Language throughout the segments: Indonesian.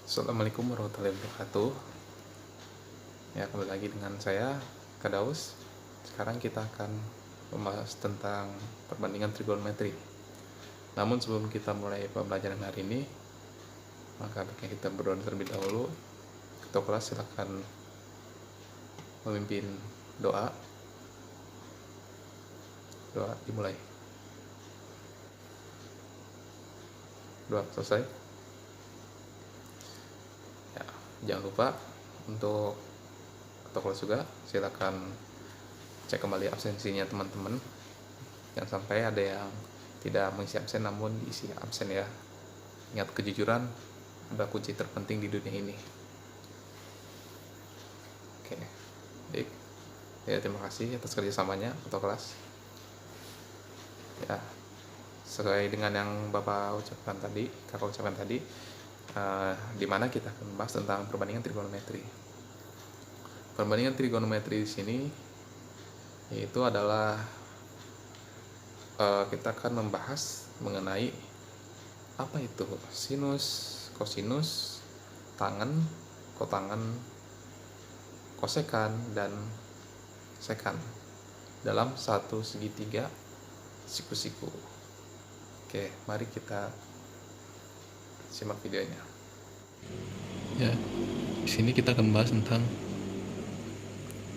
Assalamualaikum warahmatullahi wabarakatuh. Ya, kembali lagi dengan saya, Kadaus. Sekarang kita akan membahas tentang perbandingan trigonometri. Namun sebelum kita mulai pembelajaran hari ini, maka baiknya kita berdoa terlebih dahulu. Ketua kelas silakan memimpin doa. Doa dimulai. Doa selesai. Ya, jangan lupa untuk ketua kelas juga silakan cek kembali absensinya teman-teman. Jangan sampai ada yang tidak mengisi absen namun diisi absen ya. Ingat, kejujuran adalah kunci terpenting di dunia ini. Oke, baik. Ya, terima kasih atas kerjasamanya ketua kelas. Ya, sesuai dengan yang Bapak ucapkan tadi, Kakak ucapkan tadi, di mana kita akan membahas tentang perbandingan trigonometri. Perbandingan trigonometri di sini yaitu adalah kita akan membahas mengenai apa itu sinus, kosinus, tangen, kotangen, kosekan, dan sekan dalam satu segitiga siku-siku. Oke, mari kita simak videonya. Ya, di sini kita akan membahas tentang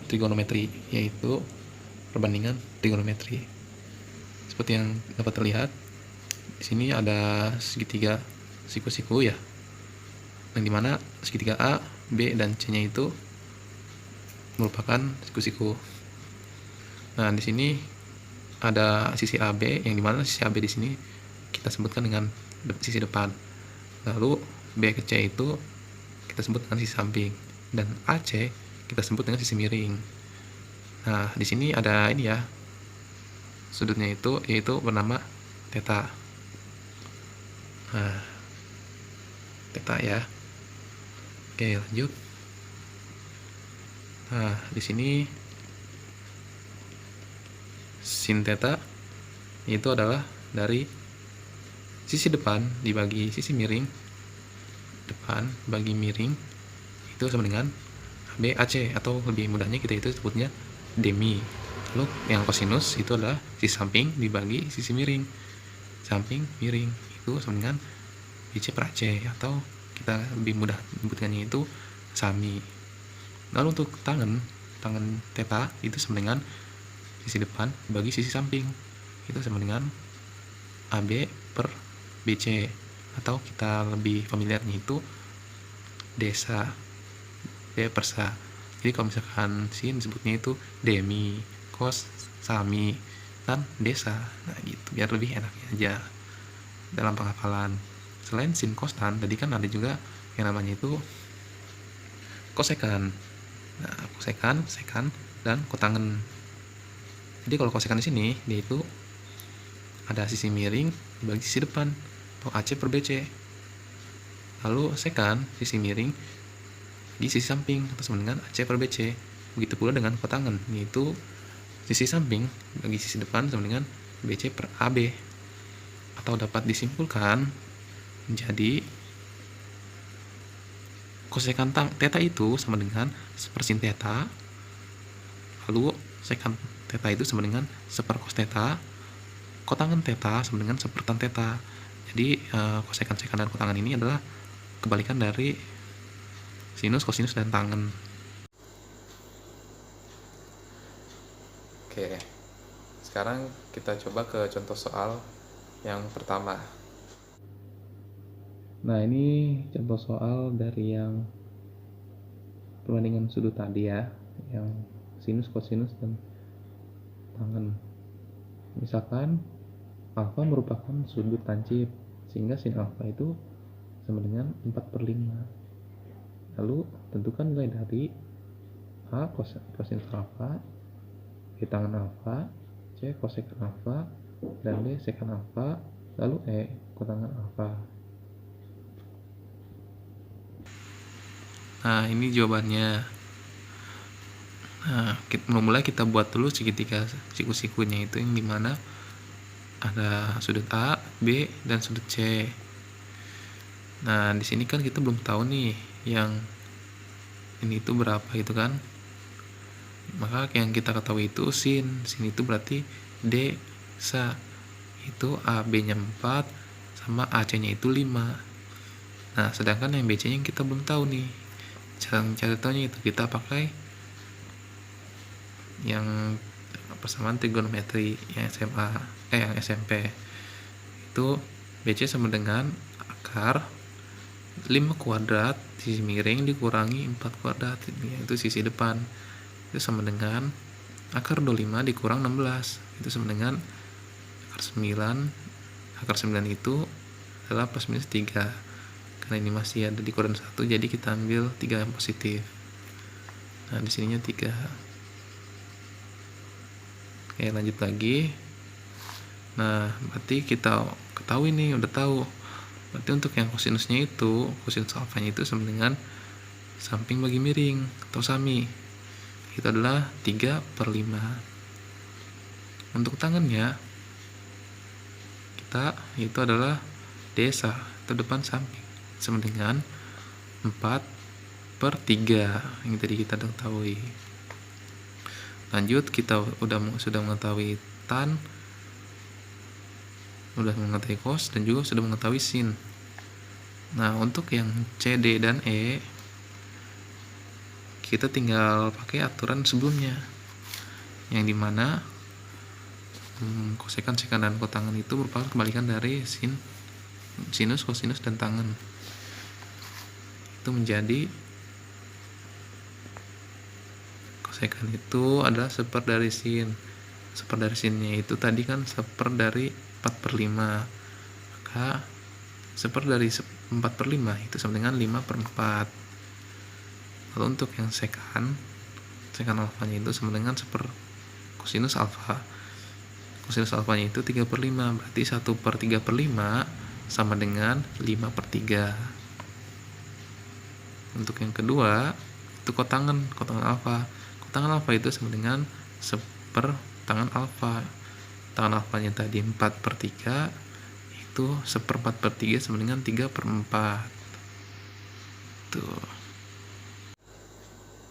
trigonometri, yaitu perbandingan trigonometri. Seperti yang dapat terlihat, di sini ada segitiga siku-siku ya, yang dimana segitiga A, B, dan C-nya itu merupakan siku-siku. Nah, di sini ada sisi AB, yang dimana sisi AB di sini kita sebutkan dengan sisi depan. Lalu B ke C itu kita sebut dengan sisi samping, dan AC kita sebut dengan sisi miring. Nah, di sini ada ini ya, sudutnya itu yaitu bernama theta. Nah, theta ya. Oke, lanjut. Nah, di sini sin theta itu adalah dari sisi depan dibagi sisi miring, depan bagi miring itu sama dengan BAC, atau lebih mudahnya kita itu sebutnya demi. Lalu yang kosinus itu adalah sisi samping dibagi sisi miring, samping miring itu sama dengan BC per AC, atau kita lebih mudah menyebutkannya itu sami. Lalu untuk tangen theta itu sama dengan sisi depan bagi sisi samping, itu sama dengan AB per BC, atau kita lebih familiarnya itu desa, D per sa. Jadi kalau misalkan sin disebutnya itu demi, kos sami, dan desa. Nah gitu, biar lebih enaknya aja dalam penghafalan. Selain sin kos tan, tadi kan ada juga yang namanya itu kosekan. Nah, kosekan, sekan, dan kotangen. Jadi kalau kosekan di sini dia itu ada sisi miring dibagi sisi depan, atau AC per BC. Lalu sekan sisi miring di sisi samping, atau sama dengan AC per BC. Begitu pula dengan kotangen, yaitu sisi samping bagi sisi depan sama dengan BC per AB. Atau dapat disimpulkan menjadi kosekan theta itu sama dengan sepersin theta, lalu sekan theta itu sama dengan seper cos theta, kotangen theta sama dengan sepertan theta. Jadi kosekan, sekan, dan kotangen ini adalah kebalikan dari sinus, kosinus, dan tangen. Oke, sekarang kita coba ke contoh soal yang pertama. Nah, ini contoh soal dari yang perbandingan sudut tadi ya, yang sinus, kosinus, dan tangen. Misalkan alfa merupakan sudut tancap, sehingga sin alfa itu sama dengan 4/5. Lalu tentukan nilai dari A kosinus alfa, B tangen alfa, C kosekan alfa, dan D sekan alfa, lalu E kotangen alfa. Nah, ini jawabannya. Nah, mulai kita buat dulu segitiga siku-sikunya itu, yang dimana ada sudut A, B, dan sudut C. Nah, di sini kan kita belum tahu nih yang ini itu berapa gitu kan. Maka yang kita ketahui itu sin itu berarti D sa itu AB-nya 4 sama AC-nya itu 5. Nah, sedangkan yang BC-nya kita belum tahu nih. Cara mencari tahunya itu kita pakai yang persamaan trigonometri yang SMA, yang SMP. Itu BC sama dengan akar 5 kuadrat sisi miring dikurangi 4 kuadrat, itu sisi depan. Itu sama dengan akar 25 dikurang 16, itu sama dengan akar 9. Akar 9 itu adalah plus minus 3. Karena ini masih ada di kuadran 1, jadi kita ambil 3 yang positif. Nah, di sininya 3. Oke, lanjut lagi. Nah, berarti kita ketahui nih, udah tahu. Berarti untuk yang kosinusnya itu, kosinus alfanya itu sama dengan samping bagi miring atau sami. Itu adalah 3/5. Untuk tangannya, kita itu adalah desa atau depan samping sama dengan 4/3 yang tadi kita ketahui. Lanjut, kita sudah mengetahui tan, sudah mengetahui cos, dan juga sudah mengetahui sin. Nah, untuk yang CD dan E kita tinggal pakai aturan sebelumnya, yang dimana kosekan, sekan, dan kotangan itu merupakan kebalikan dari sinus, kosinus, dan tangen. Itu menjadi kosekan itu adalah 1/4 dari sin. 1/4 dari sinnya itu tadi kan 1/4 dari 4/5. Maka 1/4 dari 4/5 itu sama dengan 5/4. Lalu untuk yang sekan alfanya itu sama dengan kosinus alfa. Kosinus alfanya itu 3/5, berarti 1/3/5 sama dengan 5/3. Untuk yang kedua itu kotangan alfa. Kotangan alfa itu sama dengan 1/tangan alfa. Tangan alfanya tadi 4/3, itu 1/4/3 sama dengan 3/4. Tuh.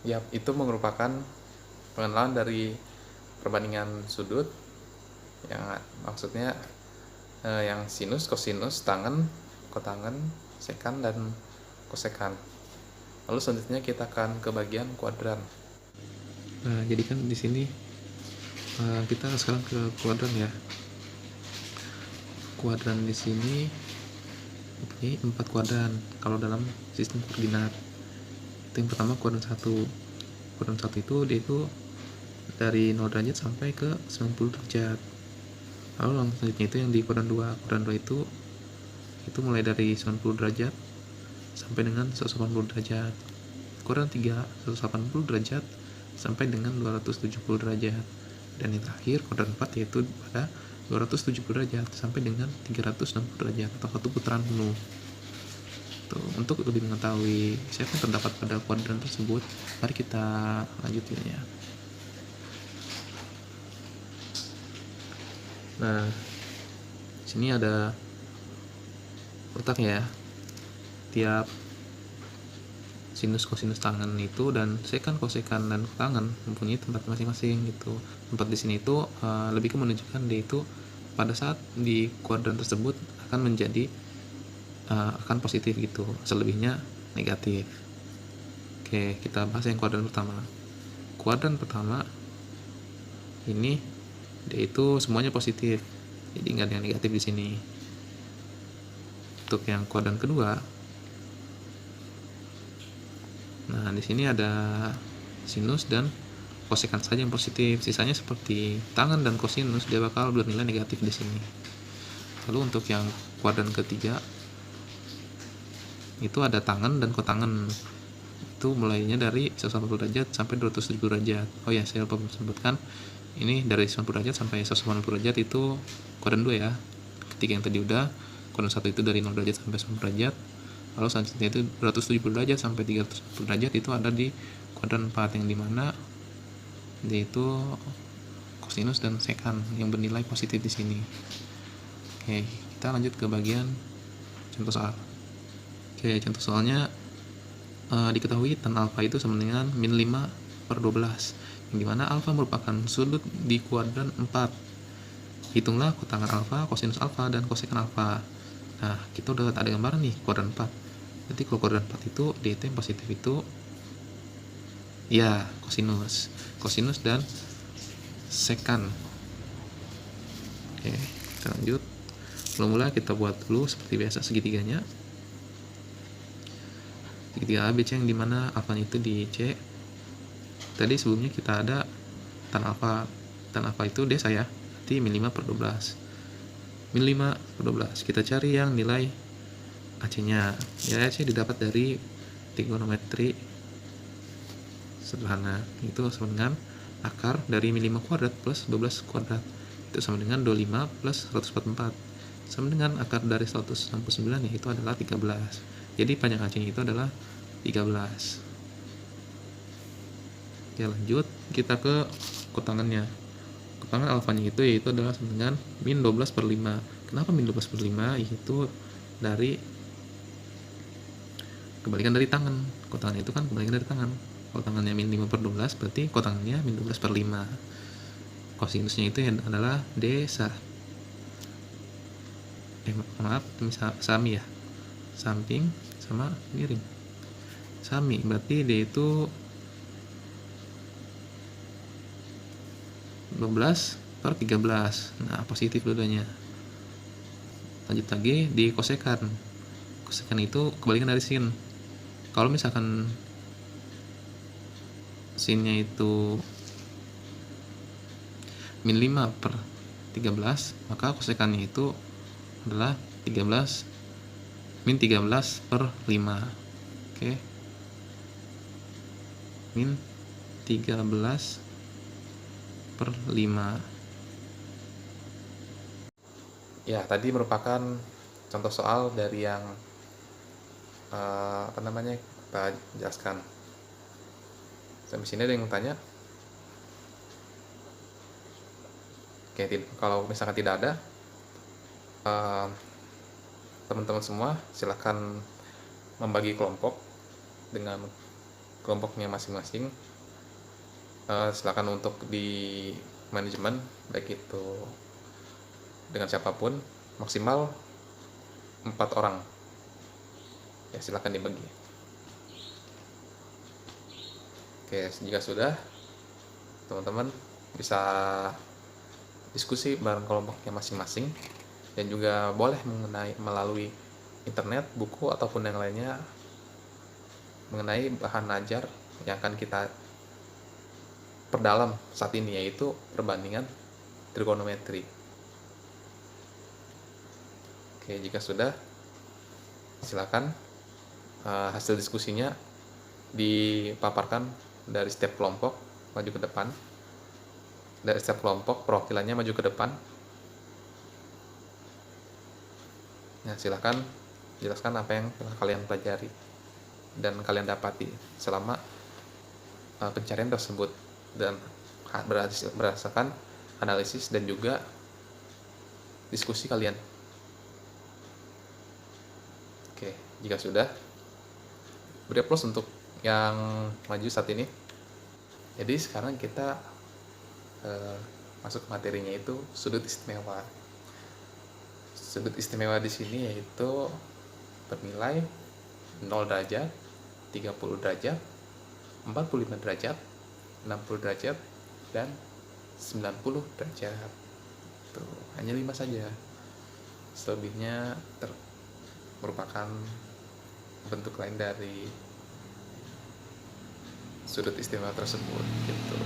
Yap, itu merupakan pengenalan dari perbandingan sudut, yang maksudnya yang sinus, kosinus, tangen, kotangen, sekan, dan kosekan. Lalu selanjutnya kita akan ke bagian kuadran. Nah, jadi kan di sini kita sekarang ke kuadran ya. Kuadran di sini mempunyai 4 kuadran kalau dalam sistem koordinat. Itu yang pertama kuadran 1. Kuadran 1 itu dia itu dari 0 derajat sampai ke 90 derajat. Lalu selanjutnya itu yang di kuadran 2. Kuadran 2 itu mulai dari 90 derajat sampai dengan 180 derajat. Kuadran 3 180 derajat sampai dengan 270 derajat. Dan yang terakhir kuadran 4 yaitu pada 270 derajat sampai dengan 360 derajat atau satu putaran penuh. Tuh, untuk lebih mengetahui siapa yang terdapat pada kuadran tersebut, mari kita lanjutkan ya. Nah, sini ada letaknya ya. Tiap sinus, kosinus, tangen itu dan sekan, kosekan, dan kotangen mempunyai tempat masing-masing gitu. Tempat di sini itu lebih ke menunjukkan dia itu pada saat di kuadran tersebut akan menjadi akan positif gitu, selebihnya negatif. Oke, kita bahas yang kuadran pertama. Kuadran pertama ini dia itu semuanya positif, jadi nggak ada yang negatif di sini. Untuk yang kuadran kedua, nah di sini ada sinus dan kosekan saja yang positif, sisanya seperti tangen dan kosinus dia bakal bernilai negatif di sini. Lalu untuk yang kuadran ketiga itu ada tangen dan kotangen, itu mulainya dari 180 derajat sampai 270 derajat. Oh ya, saya lupa sebutkan, ini dari 90 derajat sampai 180 derajat itu kuadran 2 ya. Ketiga yang tadi udah, kuadran 1 itu dari 0 derajat sampai 90 derajat. Lalu selanjutnya itu 270 derajat sampai 360 derajat itu ada di kuadran 4, yang dimana yaitu kosinus dan sekan yang bernilai positif di sini. Oke, kita lanjut ke bagian contoh soal. Oke, contoh soalnya diketahui tan alfa itu sama dengan min 5/12, yang dimana alfa merupakan sudut di kuadran 4. Hitunglah kotangan alfa, kosinus alfa, dan kosekan alfa. Nah, kita udah ada gambaran nih kuadran 4. Berarti kalau kuadran 4 itu dt yang positif itu ya kosinus dan sekan. Oke, kita lanjut. Mula-mula kita buat dulu seperti biasa segitiganya. Segitiga ABC yang dimana alfa itu di C. Tadi sebelumnya kita ada tan alfa. Tan alfa itu D saya, berarti min 5/12. Min 5/12. Kita cari yang nilai AC-nya. Nilai AC didapat dari trigonometri sederhana. Itu sama dengan akar dari min 5 kuadrat plus 12 kuadrat. Itu sama dengan 25 plus 144. Sama dengan akar dari 169, yaitu adalah 13. Jadi panjang AC-nya itu adalah 13. Oke, lanjut kita ke kotangannya. Kotangan alfanya itu yaitu adalah sama dengan min 12/5. Kenapa min 12/5? Yaitu dari kebalikan dari tangan. Kotangan itu kan kebalikan dari tangan. Kalau tangannya min 5/12, berarti kotangannya min 12/5. Kosinusnya itu adalah D sami ya, samping sama miring. Sami berarti D itu 12/13. Nah, positif dua-duanya. Lanjut lagi di kosekan. Kosekan itu kebalikan dari sin. Kalau misalkan sinnya itu min 5/13, maka kosekannya itu adalah 13 min 13/5. Oke, min 13/5. Ya, tadi merupakan contoh soal dari yang kita jelaskan. Sampai sini ada yang mau tanya? Oke, kalau misalkan tidak ada, teman-teman semua silakan membagi kelompok dengan kelompoknya masing-masing. Silakan untuk di manajemen, baik itu dengan siapapun, maksimal 4 orang. Ya, silakan dibagi. Oke, jika sudah, teman-teman bisa diskusi bareng kelompoknya masing-masing, dan juga boleh melalui internet, buku, ataupun yang lainnya mengenai bahan ajar yang akan kita perdalam saat ini, yaitu perbandingan trigonometri. Oke, jika sudah, silakan hasil diskusinya dipaparkan dari setiap kelompok maju ke depan. Dari setiap kelompok perwakilannya maju ke depan. Nah, silakan jelaskan apa yang telah kalian pelajari dan kalian dapati selama pencarian tersebut, dan berdasarkan analisis dan juga diskusi kalian. Oke, jika sudah, beri aplaus untuk yang maju saat ini. Jadi sekarang kita masuk materinya, itu sudut istimewa. Sudut istimewa di sini yaitu bernilai 0 derajat, 30 derajat, 45 derajat, 60 derajat, dan 90 derajat. Tuh, hanya 5 saja. Selebihnya merupakan bentuk lain dari sudut istimewa tersebut, gitu.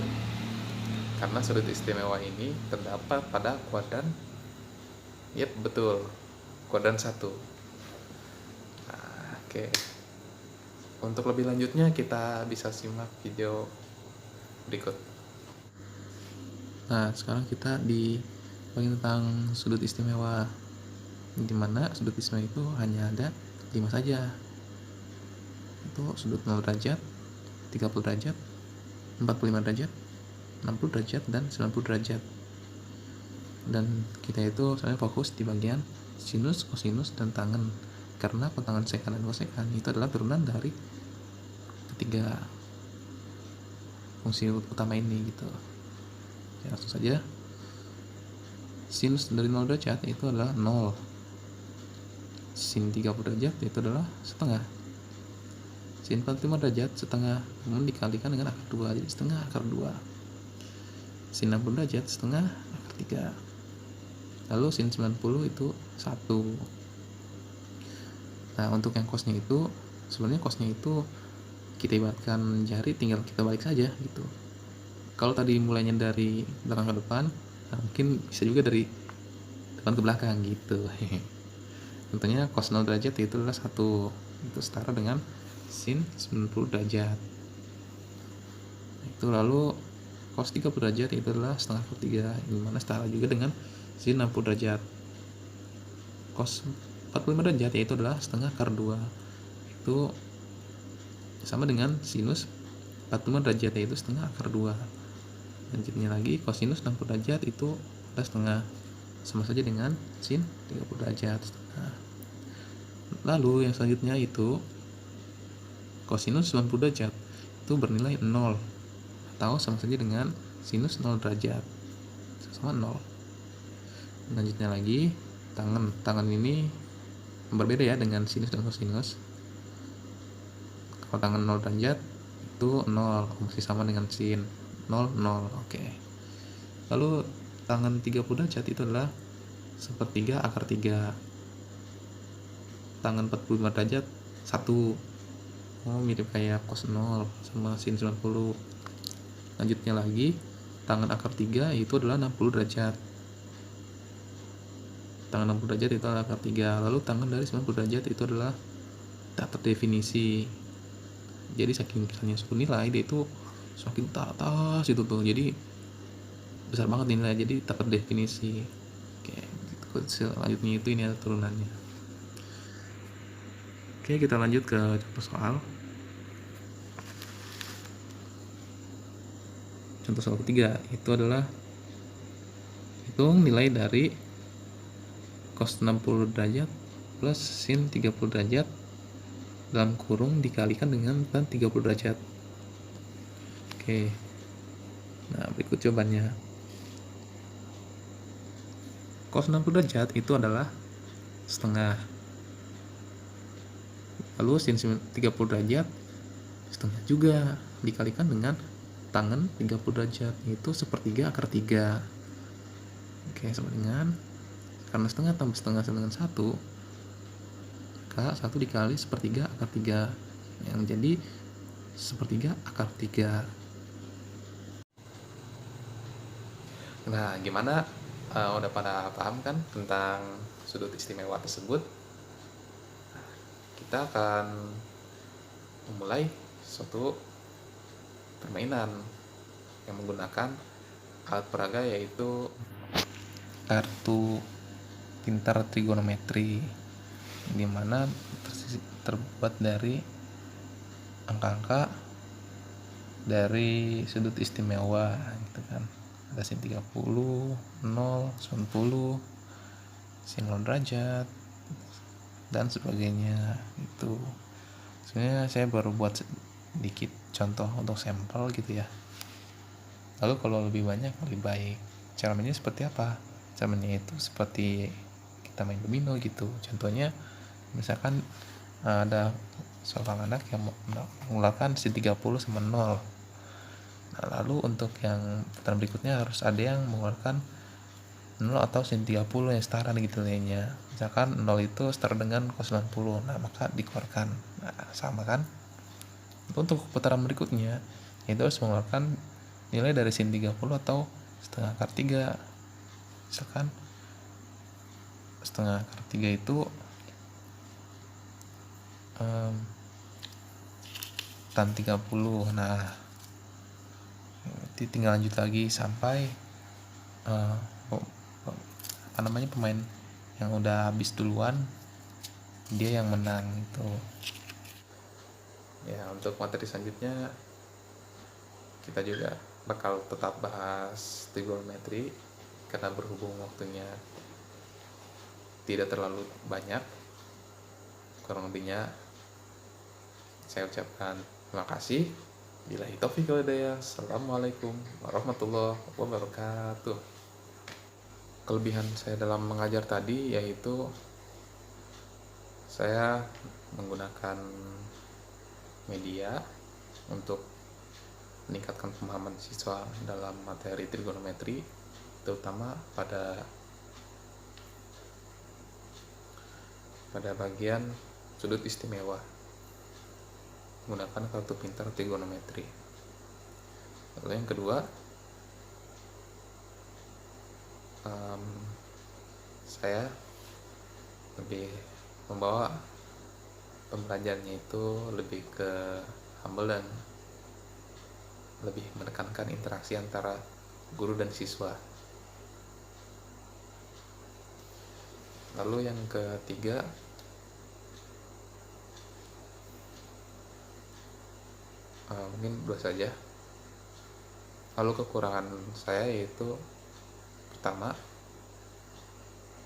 Karena sudut istimewa ini terdapat pada kuadran, betul, kuadran 1. Nah, oke. Untuk lebih lanjutnya kita bisa simak video berikut. Nah, sekarang kita di bagian tentang sudut istimewa, dimana sudut istimewa itu hanya ada 5 saja. Itu sudut 0 derajat, 30 derajat, 45 derajat, 60 derajat, dan 90 derajat. Dan kita itu sebenarnya fokus di bagian sinus, kosinus, dan tangen. karena kutangan sekan dan kosekan itu adalah turunan dari ketiga fungsi utama ini gitu. Ya, langsung saja. Sinus dari 0 derajat itu adalah 0. Sin 30 derajat itu adalah setengah. Sin 45 derajat setengah, namun dikalikan dengan akar 2, jadi setengah akar 2. Sin 60 derajat setengah akar 3. Lalu sin 90 itu 1. Nah, untuk yang cosnya itu, sebenarnya cosnya itu kita ibaratkan jari, tinggal kita balik saja gitu. Kalau tadi mulainya dari belakang ke depan, nah mungkin bisa juga dari depan ke belakang gitu. Tentunya cos 0 derajat itu adalah 1, itu setara dengan sin 90 derajat. Itu lalu cos 30 derajat itu adalah setengah akar 3, yang mana setara juga dengan sin 60 derajat. Cos 45 derajat yaitu adalah setengah akar 2, itu sama dengan sinus 45 derajat yaitu setengah akar 2. Lanjutnya lagi kosinus 60 derajat itu adalah setengah, sama saja dengan sin 30 derajat setengah. Lalu yang selanjutnya itu kosinus 90 derajat itu bernilai 0 atau sama saja dengan sinus 0 derajat, sama 0. Lanjutnya lagi tangan ini berbeda ya dengan sinus dan kosinus. Kalau tangan 0 derajat itu 0, masih sama dengan sin 0, 0. Oke. Lalu tangan 30 derajat itu adalah sepertiga akar 3. Tangan 45 derajat 1. Oh, mirip kayak cos 0 sama sin 90. Lanjutnya lagi tangan akar 3 itu adalah 60 derajat. Tangan 60 derajat itu adalah akar 3. Lalu tangan dari 90 derajat itu adalah tak terdefinisi. Jadi saking misalnya suku nilai dia itu semakin atas itu tuh, jadi besar banget nilai, jadi tak terdefinisi. Oke, selanjutnya itu ini ada turunannya. Oke, kita lanjut ke contoh soal. Contoh soal ketiga itu adalah hitung nilai dari cos 60 derajat plus sin 30 derajat dalam kurung dikalikan dengan tan 30 derajat. Oke. Nah, berikut jawabannya. Cos 60 derajat itu adalah setengah. Lalu sin 30 derajat setengah juga dikalikan dengan tangan 30 derajat, yaitu sepertiga akar 3. Oke, sama dengan, karena setengah tambah setengah sama dengan 1, maka 1 dikali sepertiga akar 3 yang jadi sepertiga akar 3. Nah, gimana? Udah pada paham kan tentang sudut istimewa tersebut? Kita akan memulai suatu permainan yang menggunakan alat peraga, yaitu kartu pintar trigonometri, di mana terbuat dari angka-angka dari sudut istimewa gitu kan. Ada sin 30, 0, 90, sin 0 derajat dan sebagainya. Itu sebenarnya saya baru buat sedikit contoh untuk sampel gitu ya. Lalu kalau lebih banyak lebih baik. Cara mainnya seperti apa? Cara mainnya itu seperti kita main domino gitu. Contohnya misalkan ada seorang anak yang mengeluarkan sin 30 sama 0. Nah, lalu untuk yang putaran berikutnya harus ada yang mengeluarkan 0 atau sin 30 yang setara gitu nilainya. Misalkan 0 itu setara dengan cos 90. Nah, maka dikeluarkan. Nah, sama kan? Untuk putaran berikutnya itu harus mengeluarkan nilai dari sin 30 atau setengah akar 3. Misalkan setengah akar 3 itu tan 30. Nah, tinggal lanjut lagi sampai pemain yang udah habis duluan dia yang menang itu. Ya, untuk materi selanjutnya kita juga bakal tetap bahas trigonometri karena berhubung waktunya tidak terlalu banyak. Kurang lebihnya saya ucapkan terima kasih. Billahi taufiq wal hidayah. Assalamualaikum warahmatullahi wabarakatuh. Kelebihan saya dalam mengajar tadi yaitu saya menggunakan media untuk meningkatkan pemahaman siswa dalam materi trigonometri, terutama pada bagian sudut istimewa menggunakan kartu pintar trigonometri. Lalu yang kedua, saya lebih membawa pembelajarannya itu lebih ke humble dan lebih menekankan interaksi antara guru dan siswa. Lalu yang ketiga, mungkin dua saja. Lalu kekurangan saya yaitu pertama,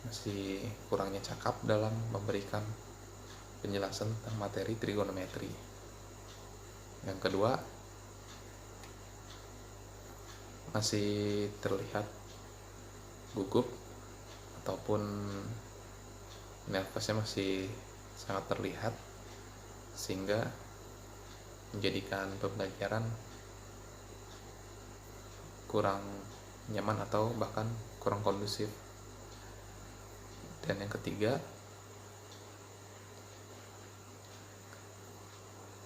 masih kurangnya cakap dalam memberikan penjelasan tentang materi trigonometri. Yang kedua, masih terlihat gugup ataupun nervousnya masih sangat terlihat, sehingga menjadikan pembelajaran kurang nyaman atau bahkan kurang kondusif. Dan yang ketiga,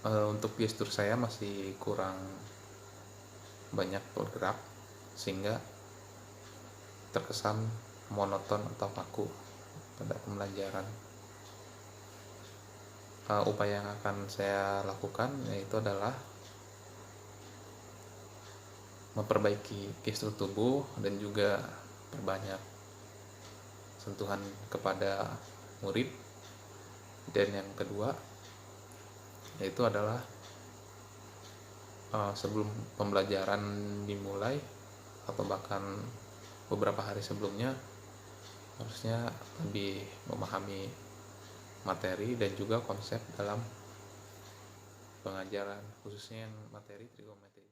untuk gestur saya masih kurang banyak bergerak sehingga terkesan monoton atau kaku pada pembelajaran. Upaya yang akan saya lakukan yaitu adalah memperbaiki gestur tubuh dan juga perbanyak sentuhan kepada murid. Dan yang kedua yaitu adalah sebelum pembelajaran dimulai atau bahkan beberapa hari sebelumnya harusnya lebih memahami materi dan juga konsep dalam pengajaran, khususnya yang materi trigonometri.